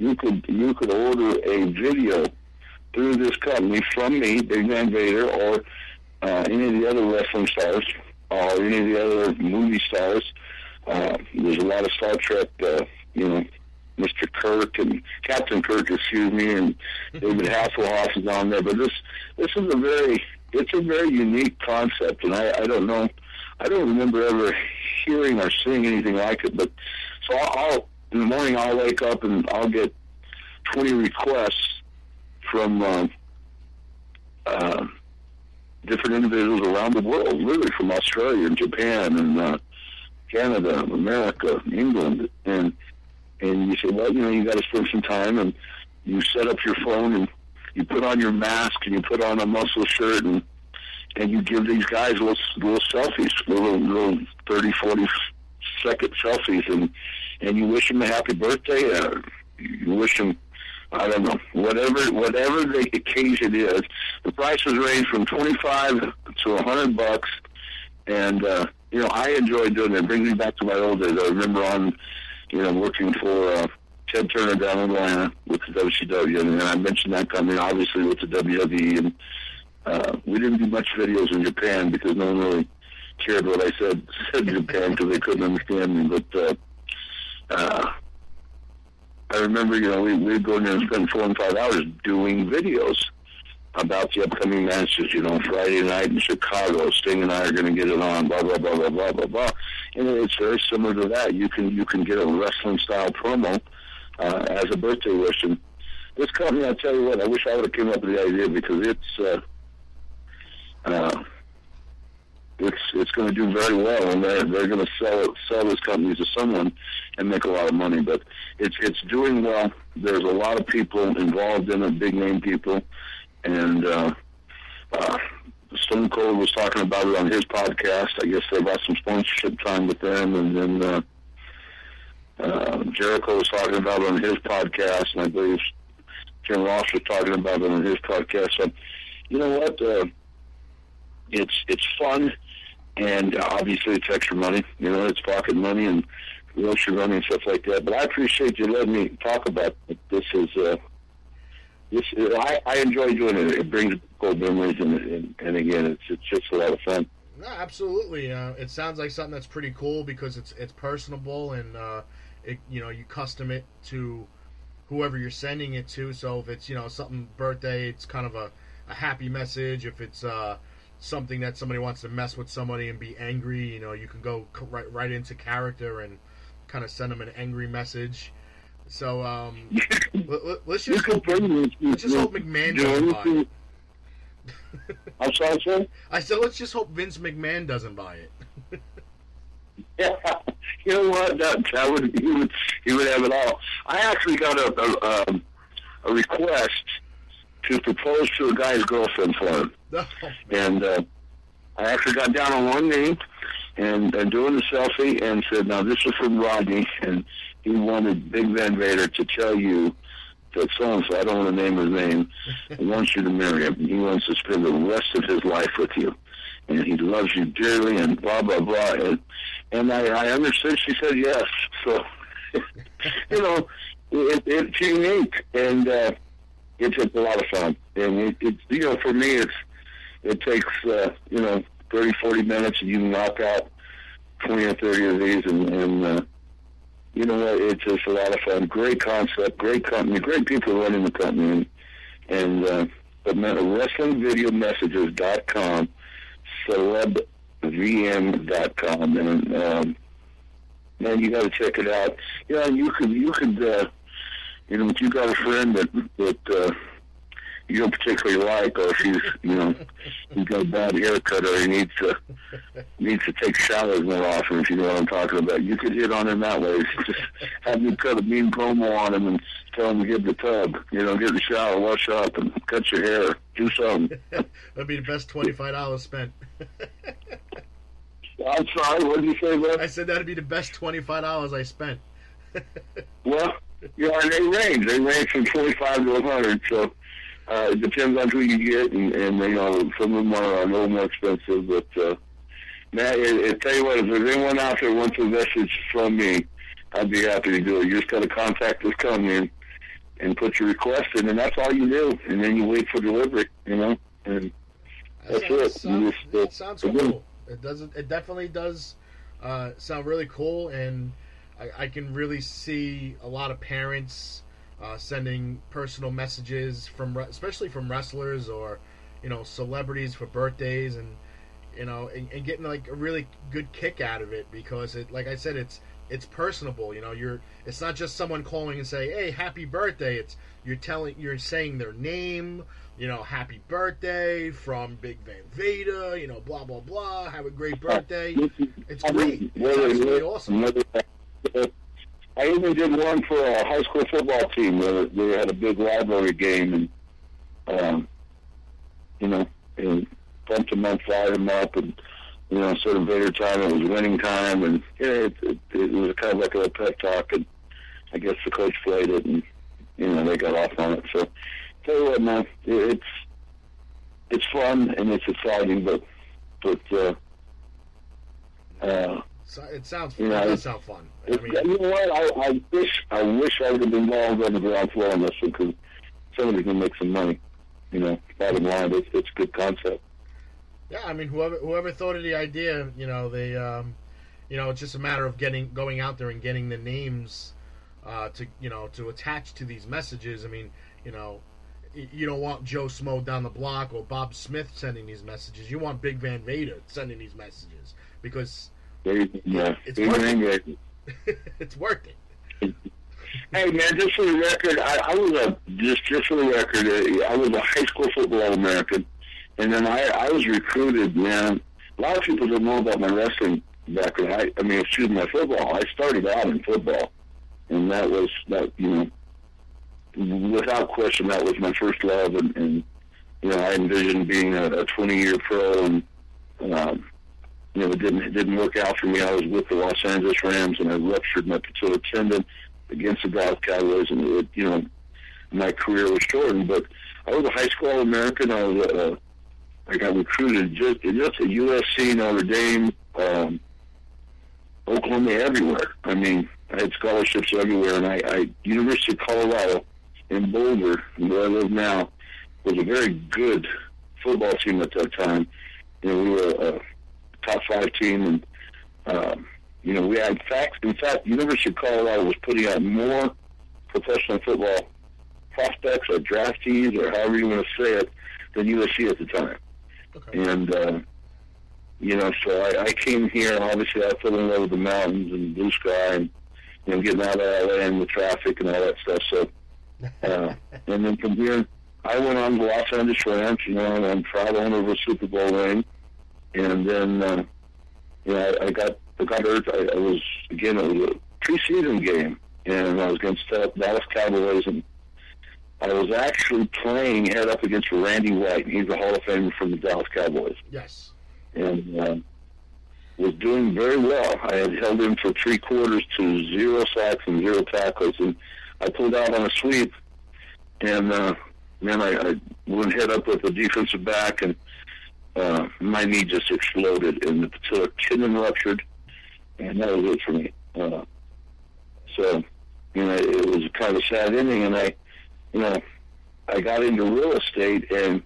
you could order a video through this company from me, Big Van Vader, or any of the other wrestling stars, or any of the other movie stars. There's a lot of Star Trek, Mr. Kirk and Captain Kirk, excuse me, and David Hasselhoff is on there. But this is it's a very unique concept, and I don't know, I don't remember ever hearing or seeing anything like it. But so I'll in the morning I'll wake up and I'll get 20 requests from different individuals around the world, literally from Australia and Japan and Canada, America, England, and you say, well, you got to spend some time, and you set up your phone and you put on your mask and you put on a muscle shirt and you give these guys little selfies, little 30, 40-second selfies, and you wish them a happy birthday. You wish them, I don't know, whatever the occasion is. The prices range from $25 to $100, and I enjoy doing it. It brings me back to my old days. I remember working for Ted Turner down in Atlanta with the WCW, and I mentioned that company obviously with the WWE, and we didn't do much videos in Japan because no one really cared what I said in Japan because they couldn't understand me. But I remember, we'd go in there and spend 4 and 5 hours doing videos about the upcoming matches, Friday night in Chicago, Sting and I are going to get it on, blah, blah, blah, blah, blah, blah, blah. And it's very similar to that. You can get a wrestling-style promo as a birthday wish. And this company, I'll tell you what, I wish I would have came up with the idea because it's going to do very well, and they're going to sell this company to someone and make a lot of money. But it's doing well. There's a lot of people involved in it, big-name people. And Stone Cold was talking about it on his podcast. I guess they got some sponsorship time with them. And then Jericho was talking about it on his podcast. And I believe Jim Ross was talking about it on his podcast. So, you know what? It's fun. And obviously it's extra money. It's pocket money and grocery money and stuff like that. But I appreciate you letting me talk about it. I enjoy doing it. It brings cold memories, and again, it's just a lot of fun. No, absolutely. It sounds like something that's pretty cool because it's personable, and you custom it to whoever you're sending it to. So if it's something birthday, it's kind of a happy message. If it's something that somebody wants to mess with somebody and be angry, you can go right into character and kind of send them an angry message. So let's just hope McMahon doesn't buy it. I'm sorry, sir? I said let's just hope Vince McMahon doesn't buy it. Yeah, you know what? He would have it all. I actually got a request to propose to a guy's girlfriend for him, and I actually got down on one knee and doing the selfie and said, "Now this is from Rodney," and he wanted Big Van Vader to tell you that so-and-so, I don't want to name his name, wants you to marry him. He wants to spend the rest of his life with you. And he loves you dearly and blah, blah, blah. And I understood she said yes. So, it's unique. And it's a lot of fun. And, for me, it takes, 30, 40 minutes and you can knock out 20 or 30 of these and you know what? It's just a lot of fun. Great concept, great company, great people running the company, and WrestlingVideoMessages.com, CelebVM.com, and man, you got to check it out. You could, if you got a friend that you don't particularly like, or if he's got a bad haircut, or he needs to take showers more often, if you know what I'm talking about, you could hit on him that way. Just have me cut a mean promo on him and tell him to get the tub, get the shower, wash up, and cut your hair, do something. That'd be the best $25 spent. I'm sorry, what did you say, man? I said that'd be the best $25 I spent. Well, and they range from 25 to 100, so it depends on who you get, and some of them are a little more expensive, but man, I tell you what, if there's anyone out there who wants a message from me, I'd be happy to do it. You just got to contact this company and put your request in, and that's all you do. And then you wait for delivery, and that's it. That sounds cool. It definitely does sound really cool, and I can really see a lot of parents sending personal messages especially from wrestlers or celebrities for birthdays, and and getting like a really good kick out of it, because like I said, it's personable. It's not just someone calling and say, "Hey, happy birthday." You're saying their name. Happy birthday from Big Van Vader. Blah blah blah. Have a great birthday. It's great. It's really awesome. I even did one for a high school football team where they had a big rivalry game, and and bumped them up, fired them up, and sort of Vader time. It was winning time, and it was kind of like a pep talk. And I guess the coach played it, and they got off on it. So tell you what, man, it's fun and it's exciting, but it sounds fun. It does sound fun. You know what? I wish I would have been involved on the ground floor on this one, because somebody can make some money. Bottom line, it's a good concept. Yeah, I mean, whoever thought of the idea, they, it's just a matter of going out there and getting the names to attach to these messages. I mean, you don't want Joe Smo down the block or Bob Smith sending these messages. You want Big Van Vader sending these messages, because it's worth it. It's worth it. Hey man, just for the record, I was just for the record, I was a high school football All-American, and then I was recruited. Man, a lot of people don't know about my wrestling background. My football. I started out in football, and that without question, that was my first love, and I envisioned being a 20-year pro, and it didn't work out for me. I was with the Los Angeles Rams, and I ruptured my patellar tendon against the Dallas Cowboys, and my career was shortened. But I was a high school All-American. I got recruited just at USC, Notre Dame, Oklahoma, everywhere. I mean, I had scholarships everywhere, and I University of Colorado in Boulder, where I live now, was a very good football team at that time. We were a top 5 team, and we had in fact, University of Colorado was putting out more professional football prospects or draftees, or however you want to say it, than USC at the time. Okay. And so I came here, and obviously I fell in love with the mountains and blue sky, and getting out of LA and the traffic and all that stuff. So, and then from here, I went on to Los Angeles Rams. I'm proud owner of a Super Bowl ring, and then I got hurt. It was a preseason game, and I was against Dallas Cowboys, and I was actually playing head up against Randy White. He's a Hall of Famer from the Dallas Cowboys. Yes. And was doing very well. I had held him for 3 quarters to 0 sacks and 0 tackles, and I pulled out on a sweep, and then I went head up with the defensive back, and my knee just exploded, and the patellar tendon ruptured, and that was it for me. So, it was kind of a sad ending, and I got into real estate and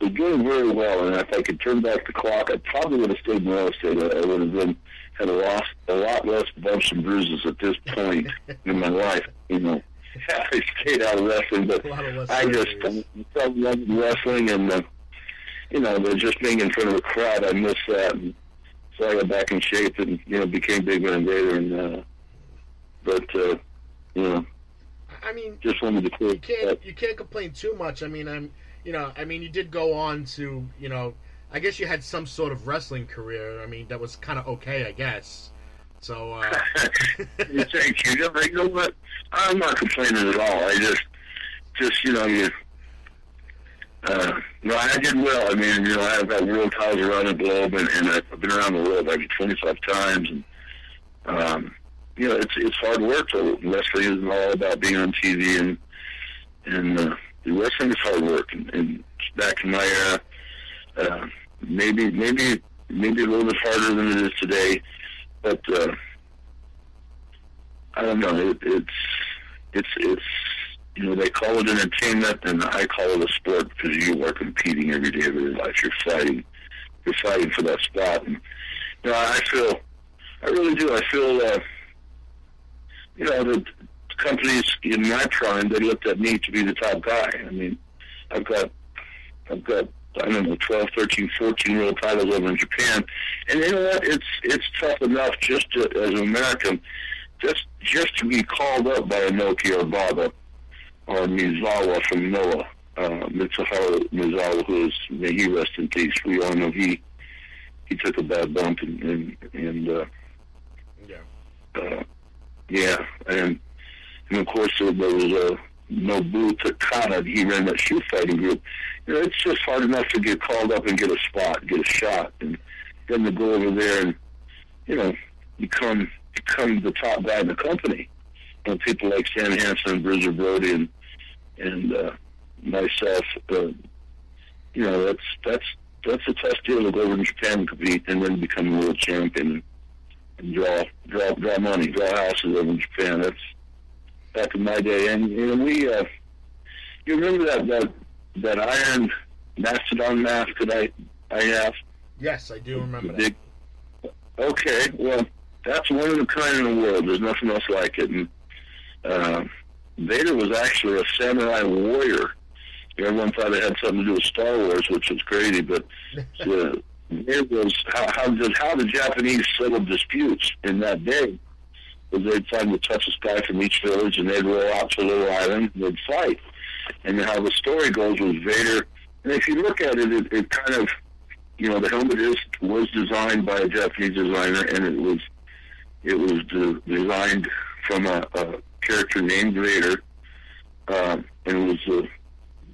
was doing very well. And if I could turn back the clock, I probably would have stayed in real estate. I would have had a lot less bumps and bruises at this point in my life. I stayed out of wrestling, but I just fell in love with wrestling, and just being in front of a crowd, I missed that. And so I got back in shape and became Big Van Vader. And I mean, just wanted to quit. You can't complain too much. I mean, you did go on to, I guess you had some sort of wrestling career. I mean, that was kind of okay, I guess. So, thank you. You know what? I'm not complaining at all. I just I did well. I mean, I've got world titles around the globe, and I've been around the world maybe 25 times, and it's hard work. So wrestling is all about being on TV, and the wrestling is hard work. And back in my era, maybe a little bit harder than it is today, but I don't know. It's they call it entertainment, and I call it a sport because you are competing every day of your life. You're fighting for that spot. And I really do. I feel, the companies in my prime, they looked at me to be the top guy. I mean, I've got, I don't know, 12, 13, 14-year-old titles over in Japan. And you know what? It's tough enough just to, as an American, just to be called up by Inoki or Baba or Mizawa from Noah, Mitsuharu Mizawa, who is, may he rest in peace. We all know he took a bad bump and of course there was Nobu Takada. He ran that shoe fighting group. It's just hard enough to get called up and get a spot, get a shot, and then to go over there and become the top guy in the company. And people like Stan Hansen and Bruiser Brody and myself, that's a tough deal to go over in Japan and compete and then become a world champion and draw money, draw houses over in Japan. That's back in my day. And we you remember that iron mastodon mask that I have? Yes, I do remember that. Okay, well, that's one of a kind in the world. There's nothing else like it. And Vader was actually a samurai warrior. Everyone thought it had something to do with Star Wars, which was crazy, but it was how the Japanese settled disputes in that day was they'd find the toughest guy from each village, and they'd roll out to a little island, and they'd fight. And how the story goes was Vader, and if you look at it, it kind of, the helmet was designed by a Japanese designer, and it was designed from a character named Vader, and it was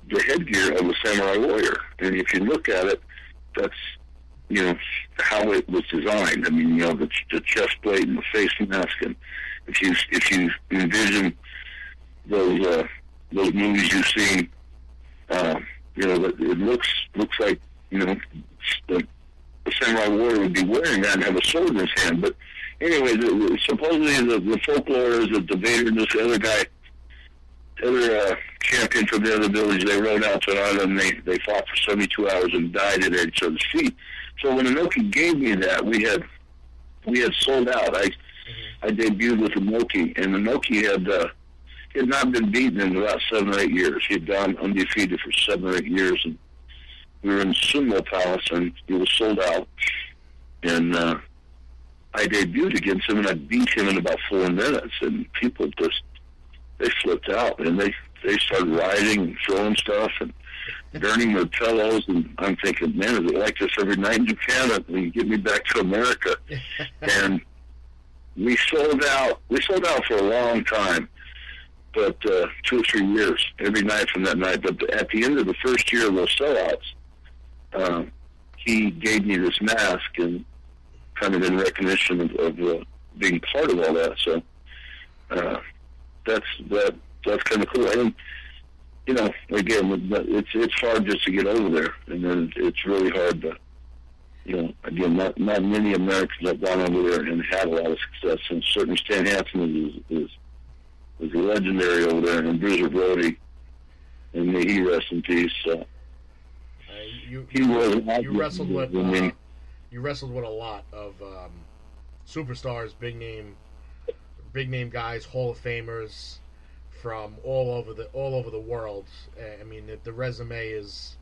the headgear of a samurai warrior. And if you look at it, that's how it was designed. I mean, the chest plate and the face mask, and if you envision those movies you've seen, it looks like the samurai warrior would be wearing that and have a sword in his hand. But anyway, supposedly the folklore is that the Vader and this other champion from the other village, they rode out to an island and they fought for 72 hours and died at each other's feet. So when Inoki gave me that, we had sold out. I debuted with Inoki, and Inoki had not been beaten in about 7 or 8 years. He had gone undefeated for 7 or 8 years, and we were in Sumo Palace, and it was sold out. And I debuted against him, and I beat him in about 4 minutes, and people they flipped out, and they started rioting and throwing stuff and burning their pillows, and I'm thinking, man, is it like this every night in Japan? When you get me back to America. And we sold out for a long time, but 2 or 3 years, every night from that night. But at the end of the first year of those sellouts, he gave me this mask, and kind of in recognition of being part of all that. So that's kind of cool. And again, it's hard just to get over there, and then it's really hard to, again, not many Americans have gone over there and had a lot of success. And certainly Stan Hansen is legendary over there, and Bruiser Brody, and may he rest in peace. You wrestled with a lot of superstars, big name guys, Hall of Famers from all over the world. I mean, the resume is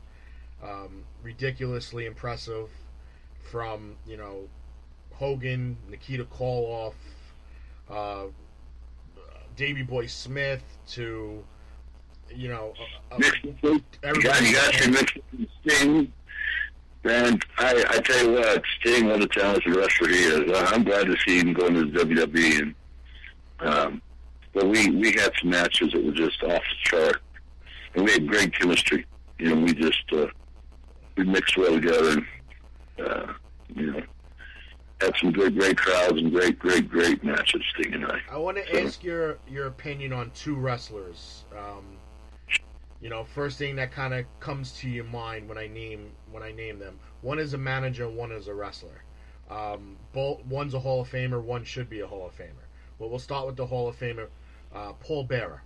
ridiculously impressive. From Hogan, Nikita Koloff, Davey Boy Smith to everybody. You got your mix with Sting. Man, I tell you what, Sting, what a talented wrestler he is. I'm glad to see him going to the WWE. And but we had some matches that were just off the chart, and we had great chemistry. We just we mixed well together, and had some great crowds and great matches, Sting and I. I want to ask your opinion on 2 wrestlers. First thing that kind of comes to your mind when I name them. One is a manager, one is a wrestler. One's a Hall of Famer, one should be a Hall of Famer. Well, we'll start with the Hall of Famer, Paul Bearer.